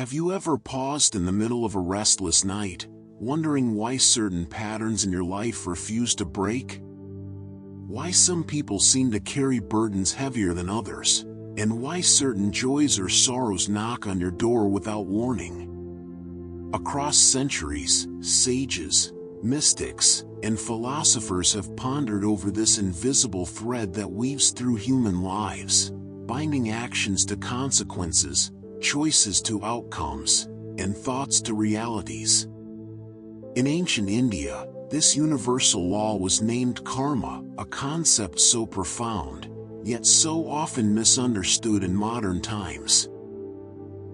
Have you ever paused in the middle of a restless night, wondering why certain patterns in your life refuse to break? Why some people seem to carry burdens heavier than others, and why certain joys or sorrows knock on your door without warning? Across centuries, sages, mystics, and philosophers have pondered over this invisible thread that weaves through human lives, binding actions to consequences, choices to outcomes, and thoughts to realities. In ancient India, this universal law was named karma, a concept so profound, yet so often misunderstood in modern times.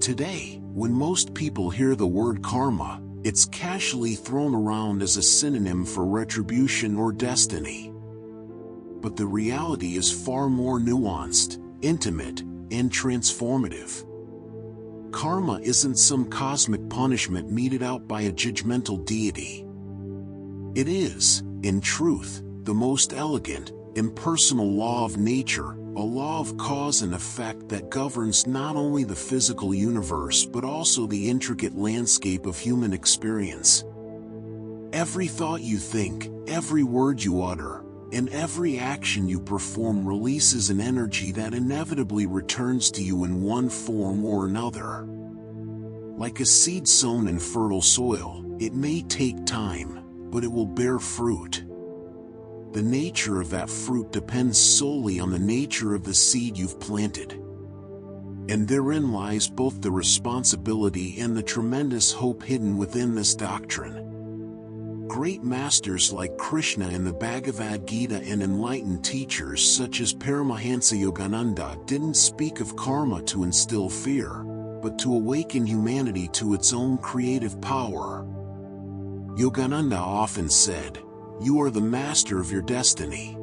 Today, when most people hear the word karma, it's casually thrown around as a synonym for retribution or destiny. But the reality is far more nuanced, intimate, and transformative. Karma isn't some cosmic punishment meted out by a judgmental deity. It is, in truth, the most elegant, impersonal law of nature, a law of cause and effect that governs not only the physical universe but also the intricate landscape of human experience. Every thought you think, every word you utter, and every action you perform releases an energy that inevitably returns to you in one form or another. Like a seed sown in fertile soil, it may take time, but it will bear fruit. The nature of that fruit depends solely on the nature of the seed you've planted. And therein lies both the responsibility and the tremendous hope hidden within this doctrine. Great masters like Krishna in the Bhagavad Gita and enlightened teachers such as Paramahansa Yogananda didn't speak of karma to instill fear, but to awaken humanity to its own creative power. Yogananda often said, "You are the master of your destiny.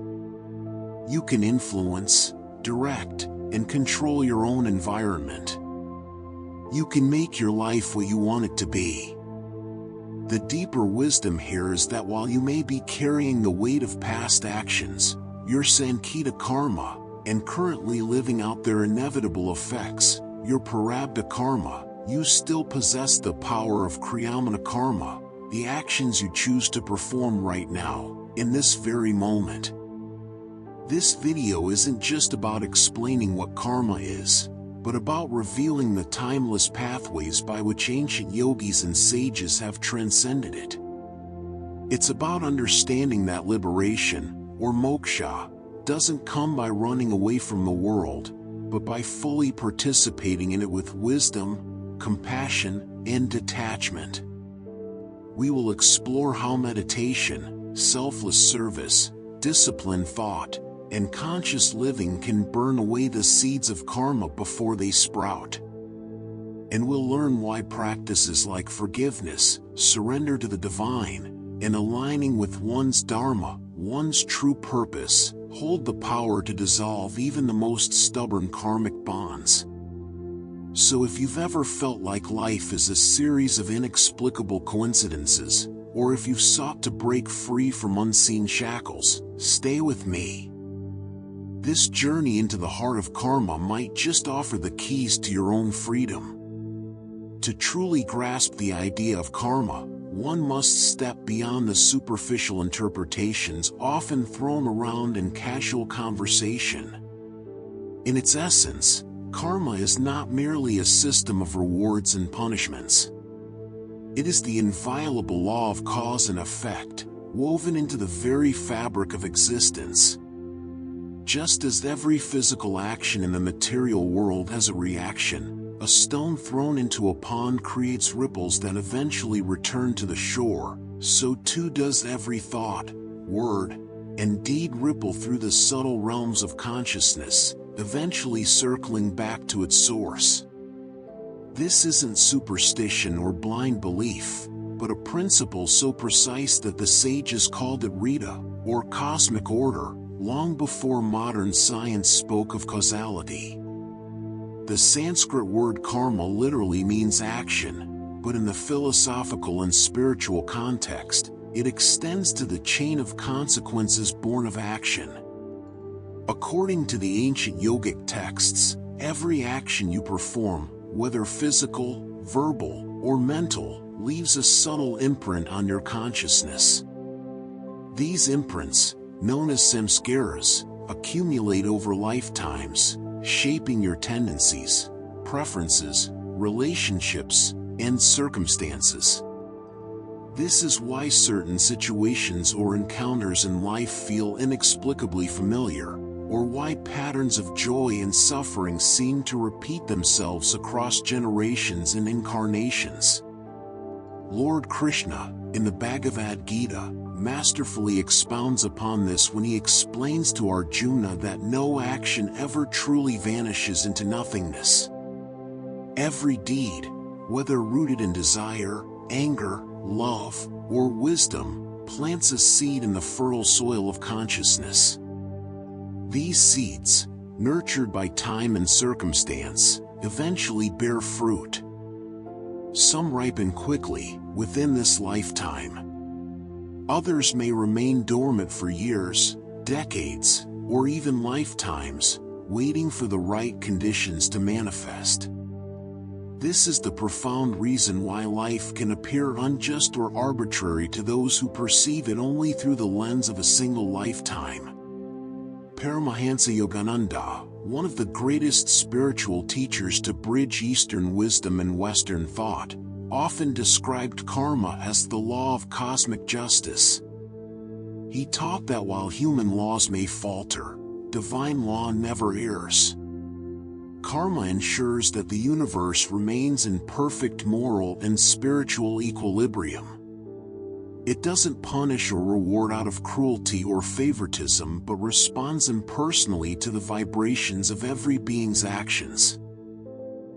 You can influence, direct, and control your own environment. You can make your life what you want it to be." The deeper wisdom here is that while you may be carrying the weight of past actions, your Sanchita karma, and currently living out their inevitable effects, your Prarabdha karma, you still possess the power of Kriyamana karma, the actions you choose to perform right now, in this very moment. This video isn't just about explaining what karma is, but about revealing the timeless pathways by which ancient yogis and sages have transcended it. It's about understanding that liberation, or moksha, doesn't come by running away from the world, but by fully participating in it with wisdom, compassion, and detachment. We will explore how meditation, selfless service, disciplined thought, and conscious living can burn away the seeds of karma before they sprout. And we'll learn why practices like forgiveness, surrender to the divine, and aligning with one's dharma, one's true purpose, hold the power to dissolve even the most stubborn karmic bonds. So if you've ever felt like life is a series of inexplicable coincidences, or if you've sought to break free from unseen shackles, stay with me. This journey into the heart of karma might just offer the keys to your own freedom. To truly grasp the idea of karma, one must step beyond the superficial interpretations often thrown around in casual conversation. In its essence, karma is not merely a system of rewards and punishments. It is the inviolable law of cause and effect, woven into the very fabric of existence. Just as every physical action in the material world has a reaction, a stone thrown into a pond creates ripples that eventually return to the shore, so too does every thought, word, and deed ripple through the subtle realms of consciousness, eventually circling back to its source. This isn't superstition or blind belief, but a principle so precise that the sages called it Rita, or cosmic order, long before modern science spoke of causality. The Sanskrit word karma literally means action, but in the philosophical and spiritual context, it extends to the chain of consequences born of action. According to the ancient yogic texts, every action you perform, whether physical, verbal, or mental, leaves a subtle imprint on your consciousness. These imprints, known as samskaras, accumulate over lifetimes, shaping your tendencies, preferences, relationships, and circumstances. This is why certain situations or encounters in life feel inexplicably familiar, or why patterns of joy and suffering seem to repeat themselves across generations and incarnations. Lord Krishna, in the Bhagavad Gita, masterfully expounds upon this when he explains to Arjuna that no action ever truly vanishes into nothingness. Every deed, whether rooted in desire, anger, love, or wisdom, plants a seed in the fertile soil of consciousness. These seeds, nurtured by time and circumstance, eventually bear fruit. Some ripen quickly, within this lifetime. Others may remain dormant for years, decades, or even lifetimes, waiting for the right conditions to manifest. This is the profound reason why life can appear unjust or arbitrary to those who perceive it only through the lens of a single lifetime. Paramahansa Yogananda, one of the greatest spiritual teachers to bridge Eastern wisdom and Western thought, often described karma as the law of cosmic justice. He taught that while human laws may falter, divine law never errs. Karma ensures that the universe remains in perfect moral and spiritual equilibrium. It doesn't punish or reward out of cruelty or favoritism but responds impersonally to the vibrations of every being's actions.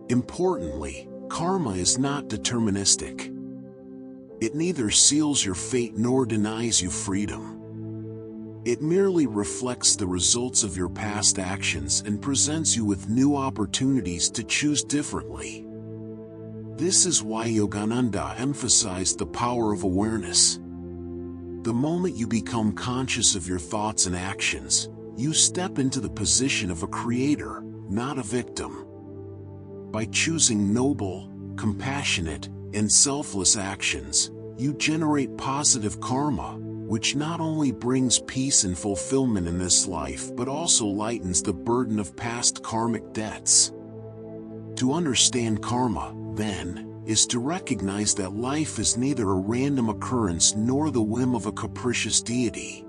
Importantly, karma is not deterministic. It neither seals your fate nor denies you freedom. It merely reflects the results of your past actions and presents you with new opportunities to choose differently. This is why Yogananda emphasized the power of awareness. The moment you become conscious of your thoughts and actions, you step into the position of a creator, not a victim. By choosing noble, compassionate, and selfless actions, you generate positive karma, which not only brings peace and fulfillment in this life but also lightens the burden of past karmic debts. To understand karma, then, is to recognize that life is neither a random occurrence nor the whim of a capricious deity.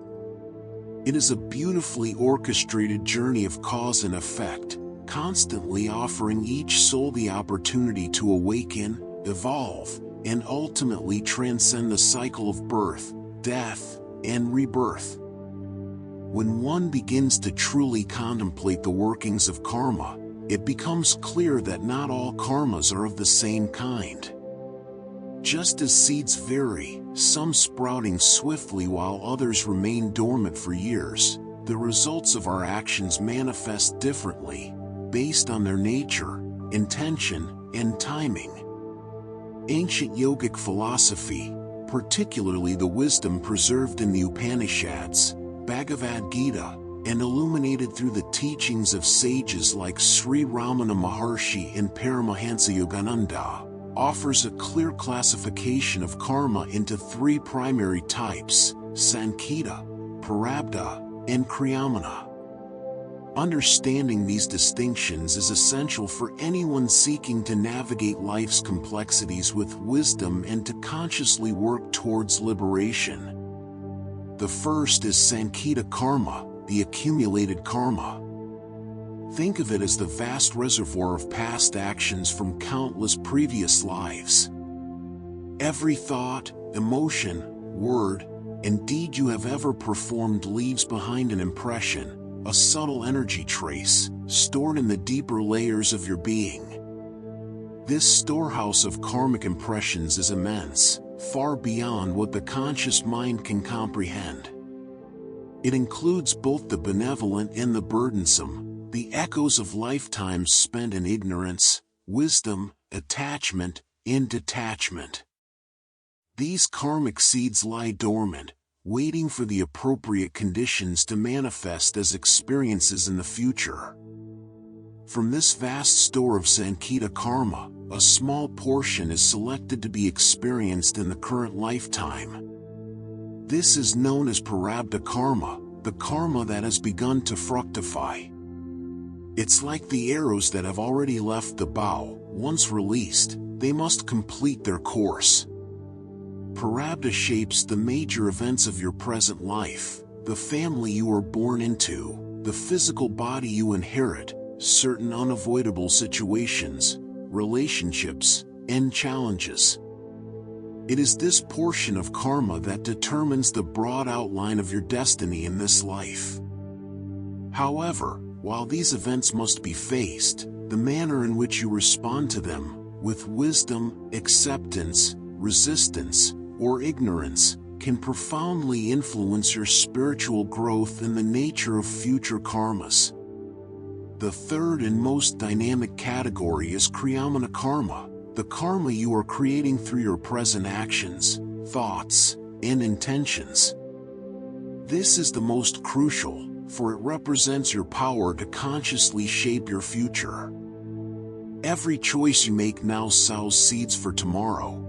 It is a beautifully orchestrated journey of cause and effect, constantly offering each soul the opportunity to awaken, evolve, and ultimately transcend the cycle of birth, death, and rebirth. When one begins to truly contemplate the workings of karma, it becomes clear that not all karmas are of the same kind. Just as seeds vary, some sprouting swiftly while others remain dormant for years, the results of our actions manifest differently, based on their nature, intention, and timing. Ancient yogic philosophy, particularly the wisdom preserved in the Upanishads, Bhagavad Gita, and illuminated through the teachings of sages like Sri Ramana Maharshi and Paramahansa Yogananda, offers a clear classification of karma into three primary types: Sanchita, Prarabdha, and Kriyamana. Understanding these distinctions is essential for anyone seeking to navigate life's complexities with wisdom and to consciously work towards liberation. The first is Sanchita karma, the accumulated karma. Think of it as the vast reservoir of past actions from countless previous lives. Every thought, emotion, word, and deed you have ever performed leaves behind an impression, a subtle energy trace, stored in the deeper layers of your being. This storehouse of karmic impressions is immense, far beyond what the conscious mind can comprehend. It includes both the benevolent and the burdensome, the echoes of lifetimes spent in ignorance, wisdom, attachment, and detachment. These karmic seeds lie dormant, waiting for the appropriate conditions to manifest as experiences in the future. From this vast store of Sanchita karma, a small portion is selected to be experienced in the current lifetime. This is known as Prarabdha Karma, the karma that has begun to fructify. It's like the arrows that have already left the bow. Once released, they must complete their course. Prarabdha shapes the major events of your present life, the family you were born into, the physical body you inherit, certain unavoidable situations, relationships, and challenges. It is this portion of karma that determines the broad outline of your destiny in this life. However, while these events must be faced, the manner in which you respond to them, with wisdom, acceptance, resistance, or ignorance, can profoundly influence your spiritual growth and the nature of future karmas. The third and most dynamic category is Kriyamana karma, the karma you are creating through your present actions, thoughts, and intentions. This is the most crucial, for it represents your power to consciously shape your future. Every choice you make now sows seeds for tomorrow.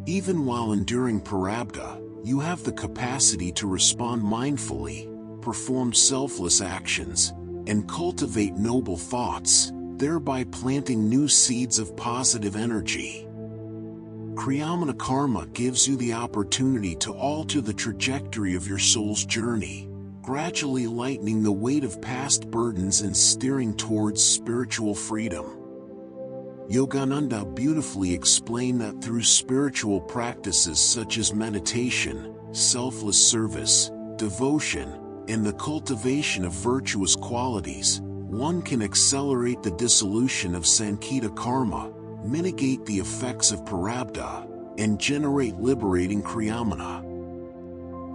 Even while enduring Prarabdha, you have the capacity to respond mindfully, perform selfless actions, and cultivate noble thoughts, thereby planting new seeds of positive energy. Kriyamana karma gives you the opportunity to alter the trajectory of your soul's journey, gradually lightening the weight of past burdens and steering towards spiritual freedom. Yogananda beautifully explained that through spiritual practices such as meditation, selfless service, devotion, and the cultivation of virtuous qualities, one can accelerate the dissolution of Sanchita karma, mitigate the effects of Prarabdha, and generate liberating Kriyamana.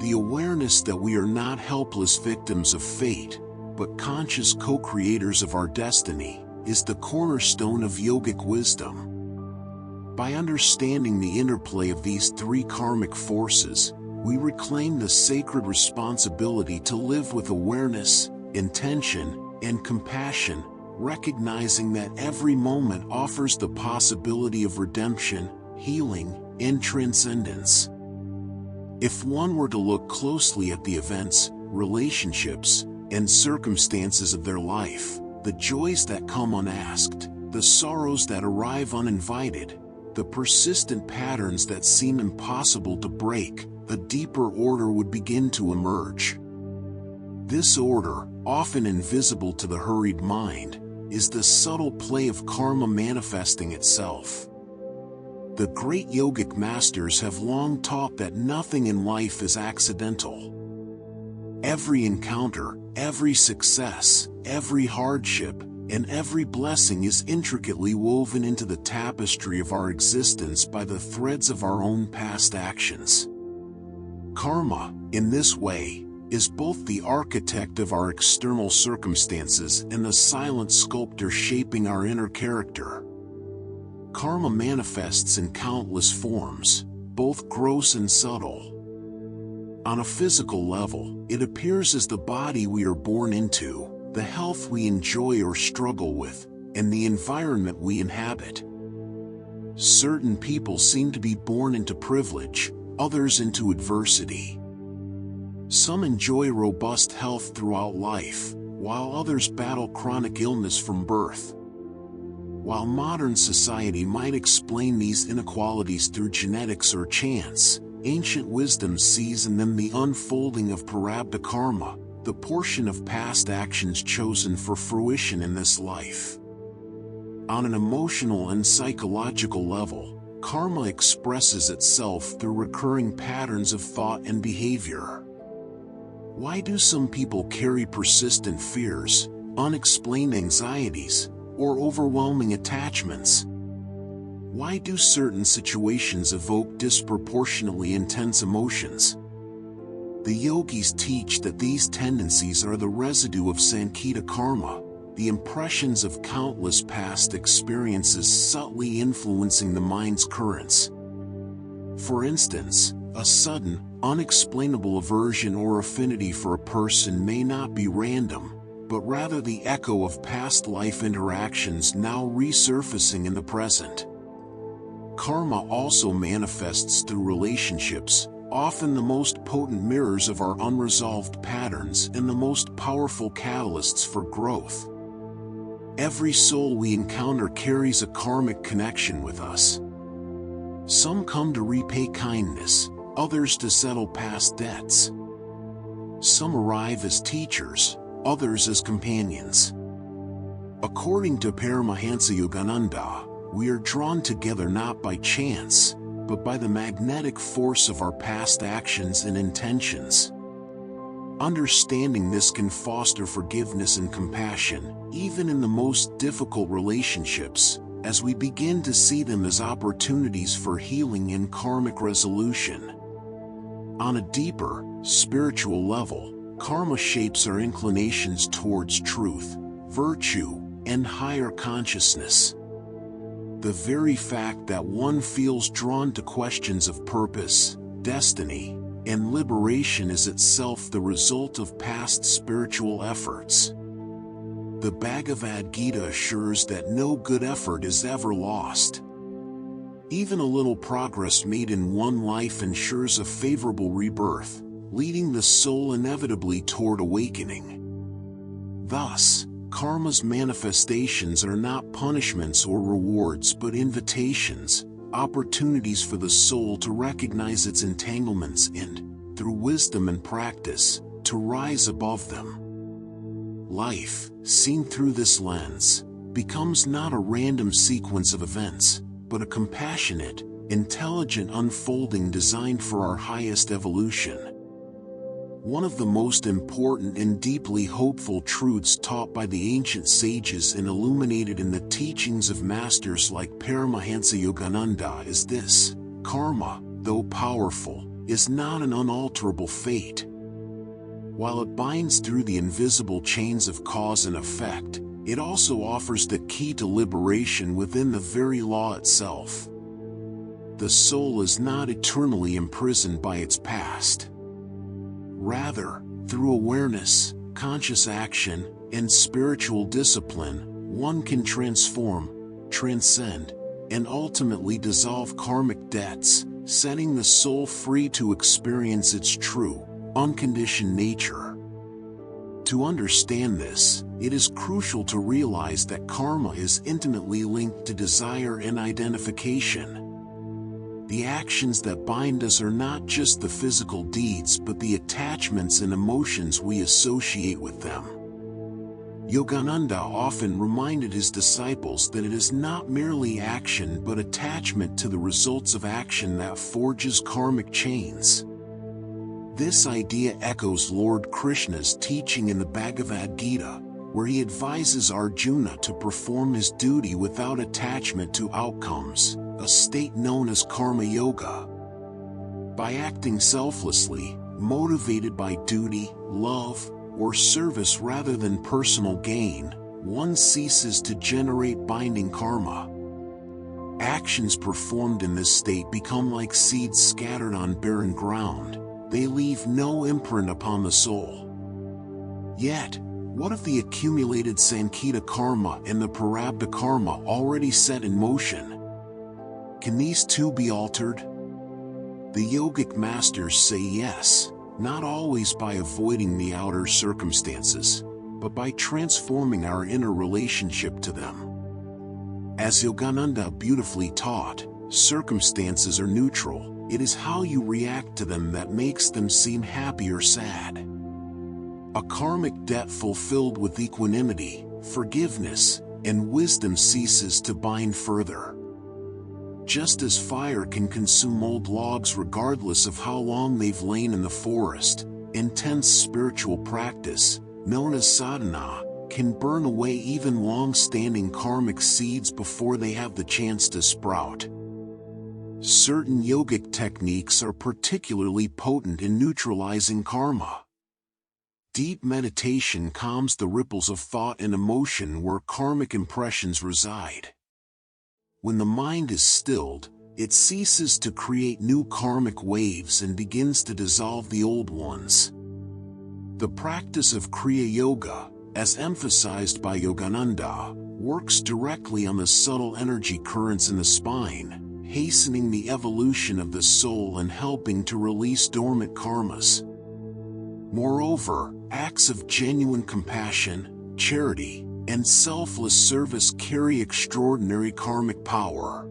The awareness that we are not helpless victims of fate, but conscious co-creators of our destiny, is the cornerstone of yogic wisdom. By understanding the interplay of these three karmic forces, we reclaim the sacred responsibility to live with awareness, intention, and compassion, recognizing that every moment offers the possibility of redemption, healing, and transcendence. If one were to look closely at the events, relationships, and circumstances of their life, the joys that come unasked, the sorrows that arrive uninvited, the persistent patterns that seem impossible to break, a deeper order would begin to emerge. This order, often invisible to the hurried mind, is the subtle play of karma manifesting itself. The great yogic masters have long taught that nothing in life is accidental. Every encounter, every success, every hardship, and every blessing is intricately woven into the tapestry of our existence by the threads of our own past actions. Karma, in this way, is both the architect of our external circumstances and the silent sculptor shaping our inner character. Karma manifests in countless forms, both gross and subtle. On a physical level, it appears as the body we are born into, the health we enjoy or struggle with, and the environment we inhabit. Certain people seem to be born into privilege, others into adversity. Some enjoy robust health throughout life, while others battle chronic illness from birth. While modern society might explain these inequalities through genetics or chance, ancient wisdom sees in them the unfolding of Prarabdha karma, the portion of past actions chosen for fruition in this life. On an emotional and psychological level, karma expresses itself through recurring patterns of thought and behavior. Why do some people carry persistent fears, unexplained anxieties, or overwhelming attachments? Why do certain situations evoke disproportionately intense emotions? The yogis teach that these tendencies are the residue of Sanchita karma, the impressions of countless past experiences subtly influencing the mind's currents. For instance, a sudden, unexplainable aversion or affinity for a person may not be random, but rather the echo of past life interactions now resurfacing in the present. Karma also manifests through relationships, often the most potent mirrors of our unresolved patterns and the most powerful catalysts for growth. Every soul we encounter carries a karmic connection with us. Some come to repay kindness, others to settle past debts. Some arrive as teachers, others as companions. According to Paramahansa Yogananda, we are drawn together not by chance, but by the magnetic force of our past actions and intentions. Understanding this can foster forgiveness and compassion, even in the most difficult relationships, as we begin to see them as opportunities for healing and karmic resolution. On a deeper, spiritual level, karma shapes our inclinations towards truth, virtue, and higher consciousness. The very fact that one feels drawn to questions of purpose, destiny, and liberation is itself the result of past spiritual efforts. The Bhagavad Gita assures that no good effort is ever lost. Even a little progress made in one life ensures a favorable rebirth, leading the soul inevitably toward awakening. Thus, karma's manifestations are not punishments or rewards but invitations, opportunities for the soul to recognize its entanglements and, through wisdom and practice, to rise above them. Life, seen through this lens, becomes not a random sequence of events, but a compassionate, intelligent unfolding designed for our highest evolution. One of the most important and deeply hopeful truths taught by the ancient sages and illuminated in the teachings of masters like Paramahansa Yogananda is this: karma, though powerful, is not an unalterable fate. While it binds through the invisible chains of cause and effect, it also offers the key to liberation within the very law itself. The soul is not eternally imprisoned by its past. Rather, through awareness, conscious action, and spiritual discipline, one can transform, transcend, and ultimately dissolve karmic debts, setting the soul free to experience its true, unconditioned nature. To understand this, it is crucial to realize that karma is intimately linked to desire and identification. The actions that bind us are not just the physical deeds but the attachments and emotions we associate with them. Yogananda often reminded his disciples that it is not merely action but attachment to the results of action that forges karmic chains. This idea echoes Lord Krishna's teaching in the Bhagavad Gita, where he advises Arjuna to perform his duty without attachment to outcomes, a state known as karma yoga. By acting selflessly, motivated by duty, love, or service rather than personal gain, one ceases to generate binding karma. Actions performed in this state become like seeds scattered on barren ground. They leave no imprint upon the soul. Yet, what if the accumulated Sanchita karma and the Prarabdha karma already set in motion? Can these two be altered? The yogic masters say yes, not always by avoiding the outer circumstances, but by transforming our inner relationship to them. As Yogananda beautifully taught, circumstances are neutral. It is how you react to them that makes them seem happy or sad. A karmic debt fulfilled with equanimity, forgiveness, and wisdom ceases to bind further. Just as fire can consume old logs regardless of how long they've lain in the forest, intense spiritual practice, known as sadhana, can burn away even long-standing karmic seeds before they have the chance to sprout. Certain yogic techniques are particularly potent in neutralizing karma. Deep meditation calms the ripples of thought and emotion where karmic impressions reside. When the mind is stilled, it ceases to create new karmic waves and begins to dissolve the old ones. The practice of Kriya Yoga, as emphasized by Yogananda, works directly on the subtle energy currents in the spine, hastening the evolution of the soul and helping to release dormant karmas. Moreover, acts of genuine compassion, charity, and selfless service carry extraordinary karmic power.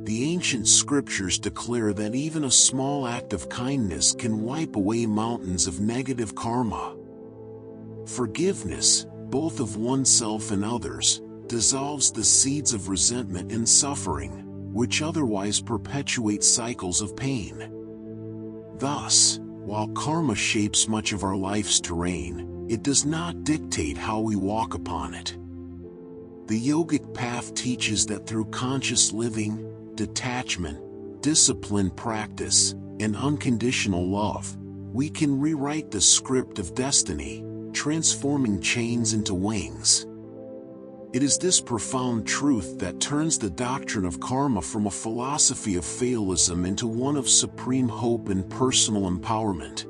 The ancient scriptures declare that even a small act of kindness can wipe away mountains of negative karma. Forgiveness, both of oneself and others, dissolves the seeds of resentment and suffering, which otherwise perpetuate cycles of pain. Thus, while karma shapes much of our life's terrain, it does not dictate how we walk upon it. The yogic path teaches that through conscious living, detachment, disciplined practice, and unconditional love, we can rewrite the script of destiny, transforming chains into wings. It is this profound truth that turns the doctrine of karma from a philosophy of fatalism into one of supreme hope and personal empowerment.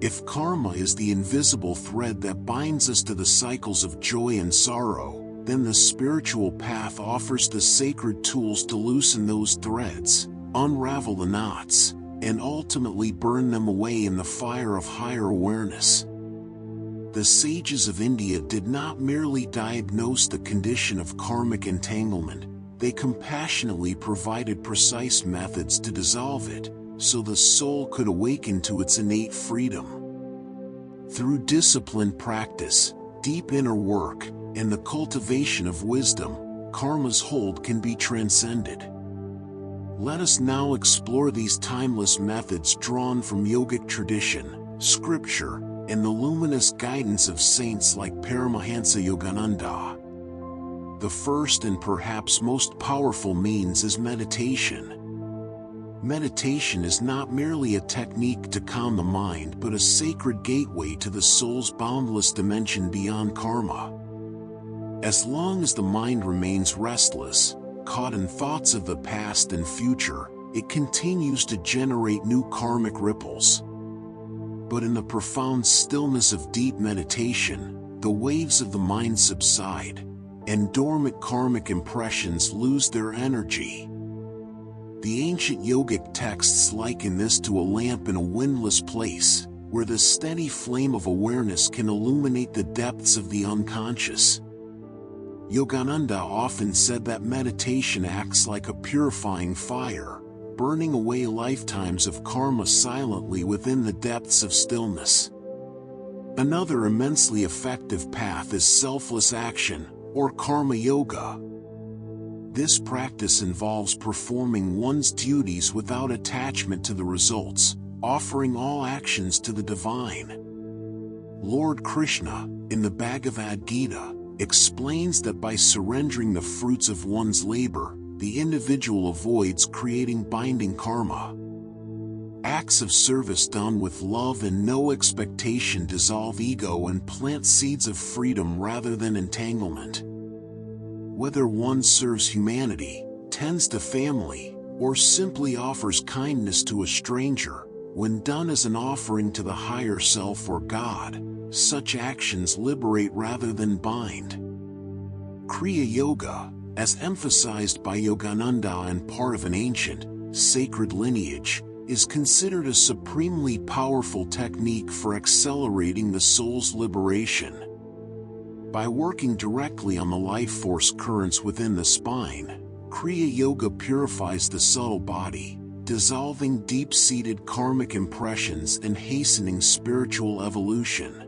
If karma is the invisible thread that binds us to the cycles of joy and sorrow, then the spiritual path offers the sacred tools to loosen those threads, unravel the knots, and ultimately burn them away in the fire of higher awareness. The sages of India did not merely diagnose the condition of karmic entanglement, they compassionately provided precise methods to dissolve it, so the soul could awaken to its innate freedom. Through disciplined practice, deep inner work, and the cultivation of wisdom, karma's hold can be transcended. Let us now explore these timeless methods drawn from yogic tradition, scripture, and the luminous guidance of saints like Paramahansa Yogananda. The first and perhaps most powerful means is meditation. Meditation is not merely a technique to calm the mind but a sacred gateway to the soul's boundless dimension beyond karma. As long as the mind remains restless, caught in thoughts of the past and future, it continues to generate new karmic ripples. But in the profound stillness of deep meditation, the waves of the mind subside, and dormant karmic impressions lose their energy. The ancient yogic texts liken this to a lamp in a windless place, where the steady flame of awareness can illuminate the depths of the unconscious. Yogananda often said that meditation acts like a purifying fire, burning away lifetimes of karma silently within the depths of stillness. Another immensely effective path is selfless action, or karma yoga. This practice involves performing one's duties without attachment to the results, offering all actions to the divine. Lord Krishna, in the Bhagavad Gita, explains that by surrendering the fruits of one's labor, the individual avoids creating binding karma. Acts of service done with love and no expectation dissolve ego and plant seeds of freedom rather than entanglement. Whether one serves humanity, tends to family, or simply offers kindness to a stranger, when done as an offering to the higher self or God, such actions liberate rather than bind. Kriya Yoga, as emphasized by Yogananda and part of an ancient, sacred lineage, is considered a supremely powerful technique for accelerating the soul's liberation. By working directly on the life force currents within the spine, Kriya Yoga purifies the subtle body, dissolving deep-seated karmic impressions and hastening spiritual evolution.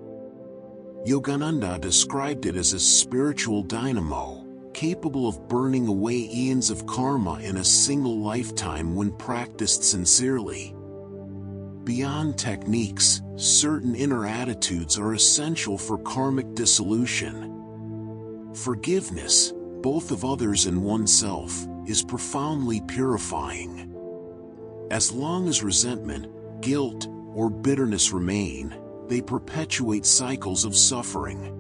Yogananda described it as a spiritual dynamo, capable of burning away eons of karma in a single lifetime when practiced sincerely. Beyond techniques, certain inner attitudes are essential for karmic dissolution. Forgiveness, both of others and oneself, is profoundly purifying. As long as resentment, guilt, or bitterness remain, they perpetuate cycles of suffering.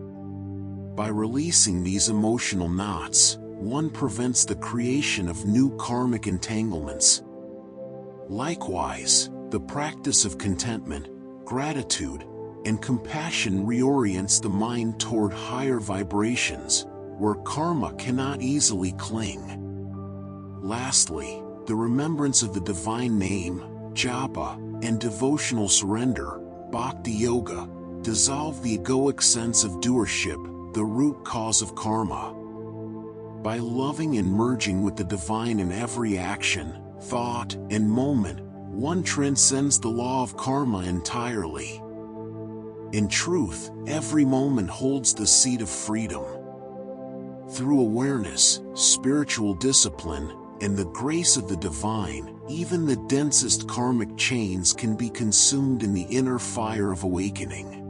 By releasing these emotional knots, one prevents the creation of new karmic entanglements. Likewise, the practice of contentment, gratitude, and compassion reorients the mind toward higher vibrations, where karma cannot easily cling. Lastly, the remembrance of the divine name, japa, and devotional surrender, bhakti yoga, dissolve the egoic sense of doership, the root cause of karma. By loving and merging with the divine in every action, thought, and moment, one transcends the law of karma entirely. In truth, every moment holds the seed of freedom. Through awareness, spiritual discipline, and the grace of the divine, even the densest karmic chains can be consumed in the inner fire of awakening.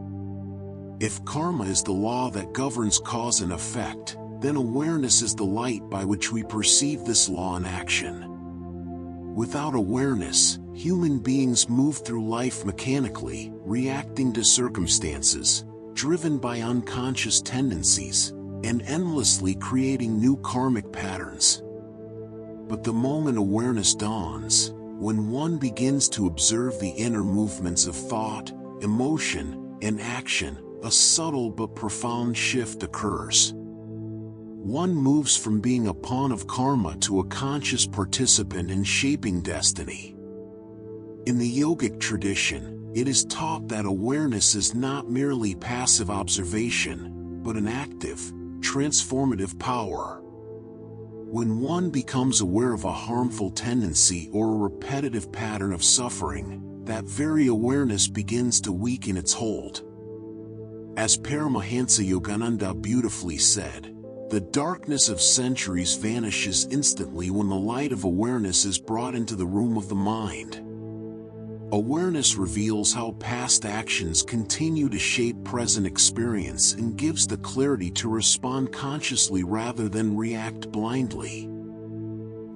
If karma is the law that governs cause and effect, then awareness is the light by which we perceive this law in action. Without awareness, human beings move through life mechanically, reacting to circumstances, driven by unconscious tendencies, and endlessly creating new karmic patterns. But the moment awareness dawns, when one begins to observe the inner movements of thought, emotion, and action, a subtle but profound shift occurs. One moves from being a pawn of karma to a conscious participant in shaping destiny. In the yogic tradition, it is taught that awareness is not merely passive observation, but an active, transformative power. When one becomes aware of a harmful tendency or a repetitive pattern of suffering, that very awareness begins to weaken its hold. As Paramahansa Yogananda beautifully said, the darkness of centuries vanishes instantly when the light of awareness is brought into the room of the mind. Awareness reveals how past actions continue to shape present experience and gives the clarity to respond consciously rather than react blindly.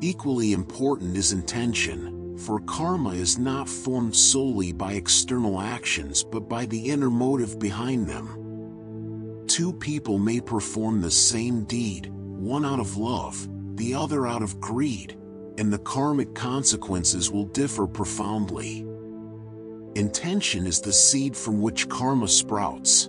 Equally important is intention, for karma is not formed solely by external actions but by the inner motive behind them. Two people may perform the same deed, one out of love, the other out of greed, and the karmic consequences will differ profoundly. Intention is the seed from which karma sprouts.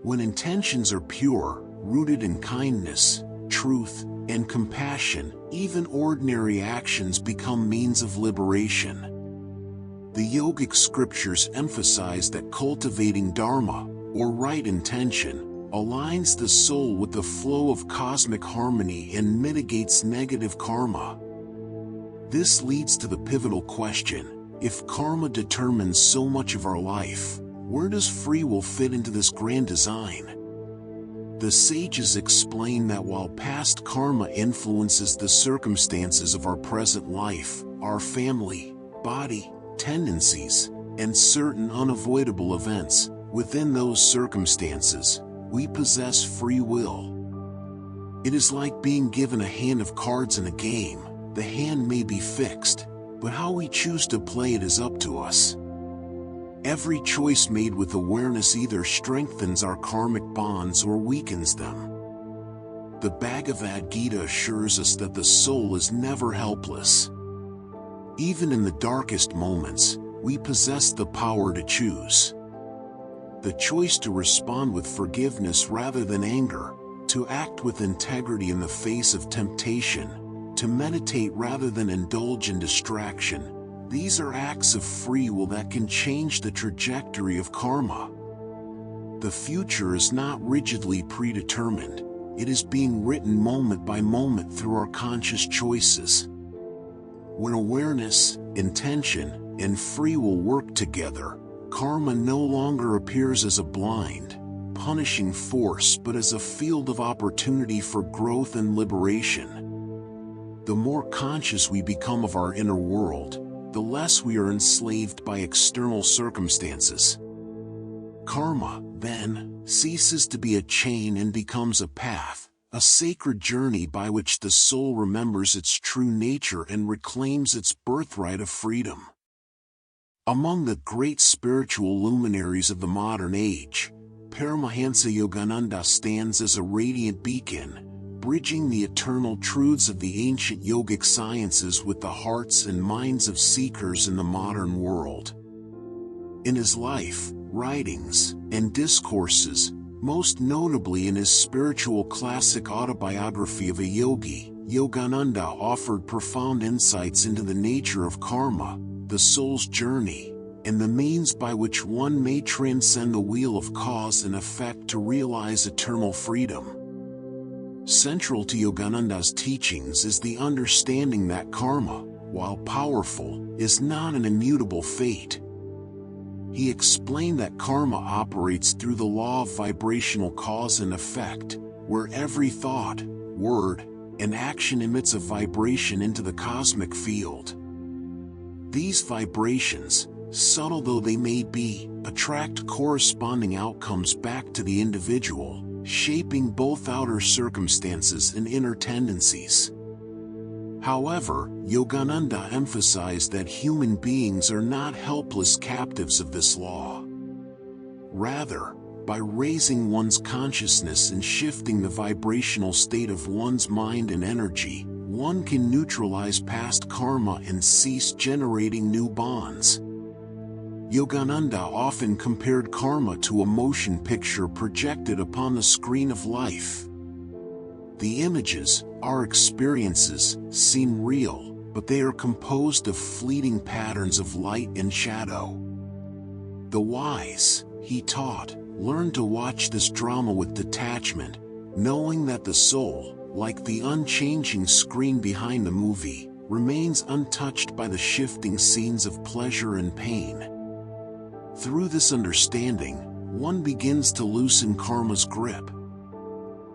When intentions are pure, rooted in kindness, truth, and compassion, even ordinary actions become means of liberation. The yogic scriptures emphasize that cultivating dharma, or right intention, aligns the soul with the flow of cosmic harmony and mitigates negative karma. This leads to the pivotal question: if karma determines so much of our life, where does free will fit into this grand design? The sages explain that while past karma influences the circumstances of our present life, our family, body, tendencies, and certain unavoidable events, within those circumstances, we possess free will. It is like being given a hand of cards in a game. The hand may be fixed, but how we choose to play it is up to us. Every choice made with awareness either strengthens our karmic bonds or weakens them. The Bhagavad Gita assures us that the soul is never helpless. Even in the darkest moments, we possess the power to choose. The choice to respond with forgiveness rather than anger, to act with integrity in the face of temptation, to meditate rather than indulge in distraction, these are acts of free will that can change the trajectory of karma. The future is not rigidly predetermined, it is being written moment by moment through our conscious choices. When awareness, intention, and free will work together, karma no longer appears as a blind, punishing force but as a field of opportunity for growth and liberation. The more conscious we become of our inner world, the less we are enslaved by external circumstances. Karma, then, ceases to be a chain and becomes a path, a sacred journey by which the soul remembers its true nature and reclaims its birthright of freedom. Among the great spiritual luminaries of the modern age, Paramahansa Yogananda stands as a radiant beacon, bridging the eternal truths of the ancient yogic sciences with the hearts and minds of seekers in the modern world. In his life, writings, and discourses, most notably in his spiritual classic autobiography of a yogi, Yogananda offered profound insights into the nature of karma, the soul's journey, and the means by which one may transcend the wheel of cause and effect to realize eternal freedom. Central to Yogananda's teachings is the understanding that karma, while powerful, is not an immutable fate. He explained that karma operates through the law of vibrational cause and effect, where every thought, word, and action emits a vibration into the cosmic field. These vibrations, subtle though they may be, attract corresponding outcomes back to the individual, shaping both outer circumstances and inner tendencies. However, Yogananda emphasized that human beings are not helpless captives of this law. Rather, by raising one's consciousness and shifting the vibrational state of one's mind and energy, one can neutralize past karma and cease generating new bonds. Yogananda often compared karma to a motion picture projected upon the screen of life. The images, our experiences, seem real, but they are composed of fleeting patterns of light and shadow. The wise, he taught, learn to watch this drama with detachment, knowing that the soul, like the unchanging screen behind the movie, remains untouched by the shifting scenes of pleasure and pain. Through this understanding, one begins to loosen karma's grip.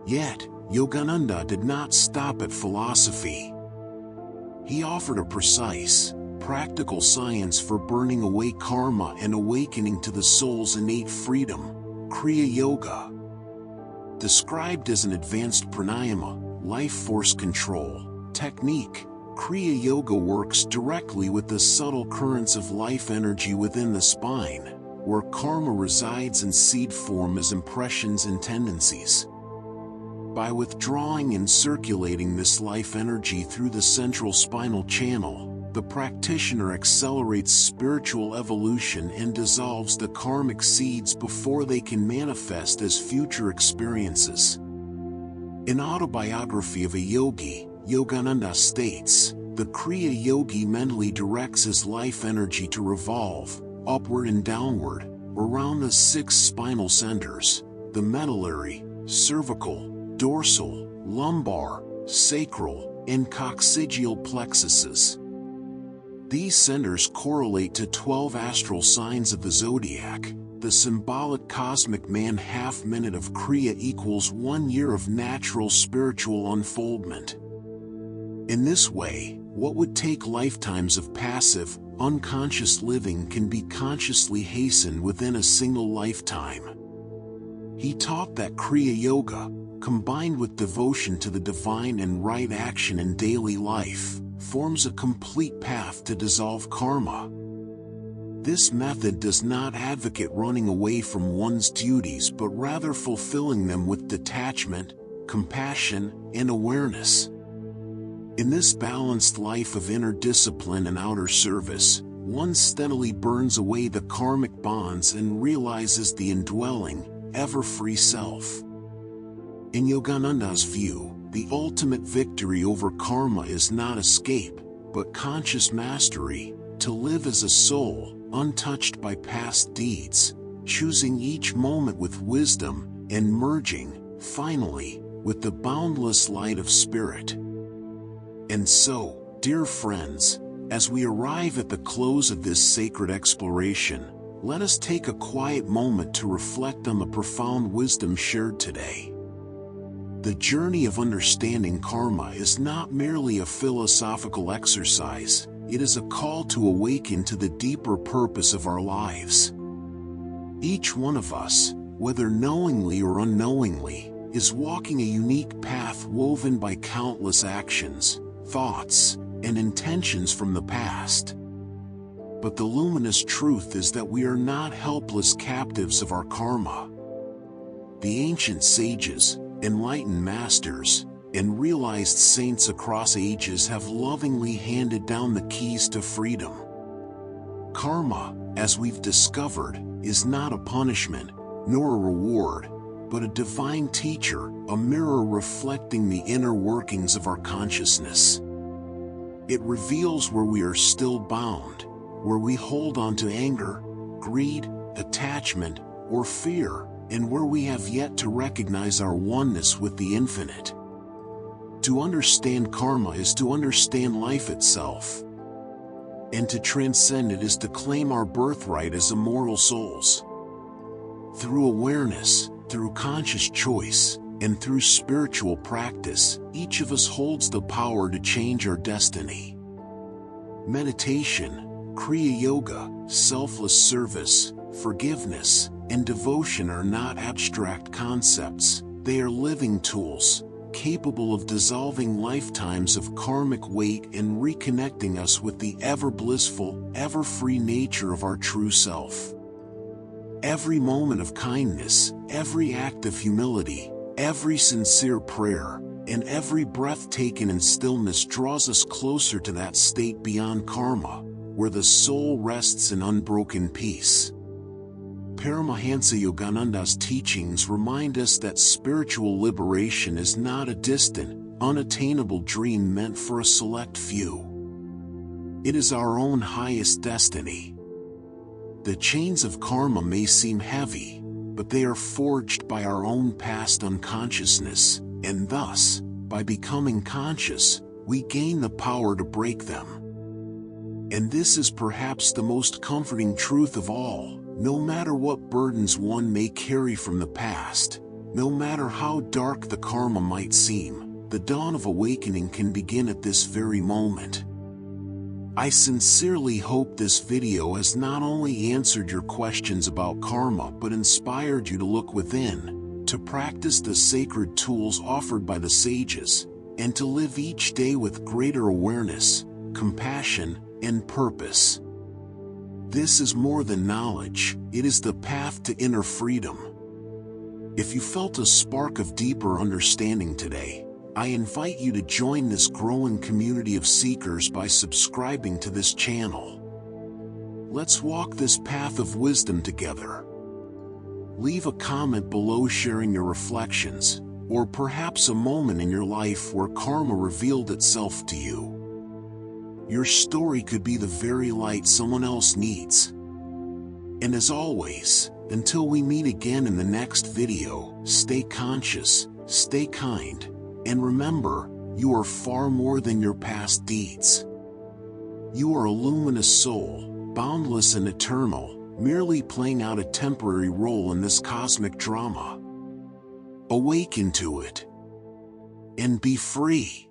Yet, Yogananda did not stop at philosophy. He offered a precise, practical science for burning away karma and awakening to the soul's innate freedom, Kriya Yoga. Described as an advanced pranayama, life force control, technique, Kriya Yoga works directly with the subtle currents of life energy within the spine, where karma resides in seed form as impressions and tendencies. By withdrawing and circulating this life energy through the central spinal channel, the practitioner accelerates spiritual evolution and dissolves the karmic seeds before they can manifest as future experiences. In Autobiography of a Yogi, Yogananda states, the Kriya Yogi mentally directs his life energy to revolve, upward and downward, around the 6 spinal centers, the medullary, cervical, dorsal, lumbar, sacral, and coccygeal plexuses. These centers correlate to 12 astral signs of the zodiac. The symbolic cosmic man half-minute of Kriya equals 1 year of natural spiritual unfoldment. In this way, what would take lifetimes of passive, unconscious living can be consciously hastened within a single lifetime. He taught that Kriya Yoga, combined with devotion to the divine and right action in daily life, forms a complete path to dissolve karma. This method does not advocate running away from one's duties but rather fulfilling them with detachment, compassion, and awareness. In this balanced life of inner discipline and outer service, one steadily burns away the karmic bonds and realizes the indwelling, ever-free self. In Yogananda's view, the ultimate victory over karma is not escape, but conscious mastery, to live as a soul, untouched by past deeds, choosing each moment with wisdom, and merging, finally, with the boundless light of spirit. And so, dear friends, as we arrive at the close of this sacred exploration, let us take a quiet moment to reflect on the profound wisdom shared today. The journey of understanding karma is not merely a philosophical exercise, it is a call to awaken to the deeper purpose of our lives. Each one of us, whether knowingly or unknowingly, is walking a unique path woven by countless actions, thoughts, and intentions from the past. But the luminous truth is that we are not helpless captives of our karma. The ancient sages, enlightened masters, and realized saints across ages have lovingly handed down the keys to freedom. Karma, as we've discovered, is not a punishment, nor a reward, but a divine teacher, a mirror reflecting the inner workings of our consciousness. It reveals where we are still bound, where we hold on to anger, greed, attachment, or fear, and where we have yet to recognize our oneness with the infinite. To understand karma is to understand life itself. And to transcend it is to claim our birthright as immortal souls. Through awareness, through conscious choice, and through spiritual practice, each of us holds the power to change our destiny. Meditation, Kriya Yoga, selfless service, forgiveness, and devotion are not abstract concepts, they are living tools, capable of dissolving lifetimes of karmic weight and reconnecting us with the ever-blissful, ever-free nature of our true self. Every moment of kindness, every act of humility, every sincere prayer, and every breath taken in stillness draws us closer to that state beyond karma, where the soul rests in unbroken peace. Paramahansa Yogananda's teachings remind us that spiritual liberation is not a distant, unattainable dream meant for a select few. It is our own highest destiny. The chains of karma may seem heavy, but they are forged by our own past unconsciousness, and thus, by becoming conscious, we gain the power to break them. And this is perhaps the most comforting truth of all. No matter what burdens one may carry from the past, no matter how dark the karma might seem, the dawn of awakening can begin at this very moment. I sincerely hope this video has not only answered your questions about karma but inspired you to look within, to practice the sacred tools offered by the sages, and to live each day with greater awareness, compassion, and purpose. This is more than knowledge, it is the path to inner freedom. If you felt a spark of deeper understanding today, I invite you to join this growing community of seekers by subscribing to this channel. Let's walk this path of wisdom together. Leave a comment below sharing your reflections, or perhaps a moment in your life where karma revealed itself to you. Your story could be the very light someone else needs. And as always, until we meet again in the next video, stay conscious, stay kind, and remember, you are far more than your past deeds. You are a luminous soul, boundless and eternal, merely playing out a temporary role in this cosmic drama. Awaken to it, and be free.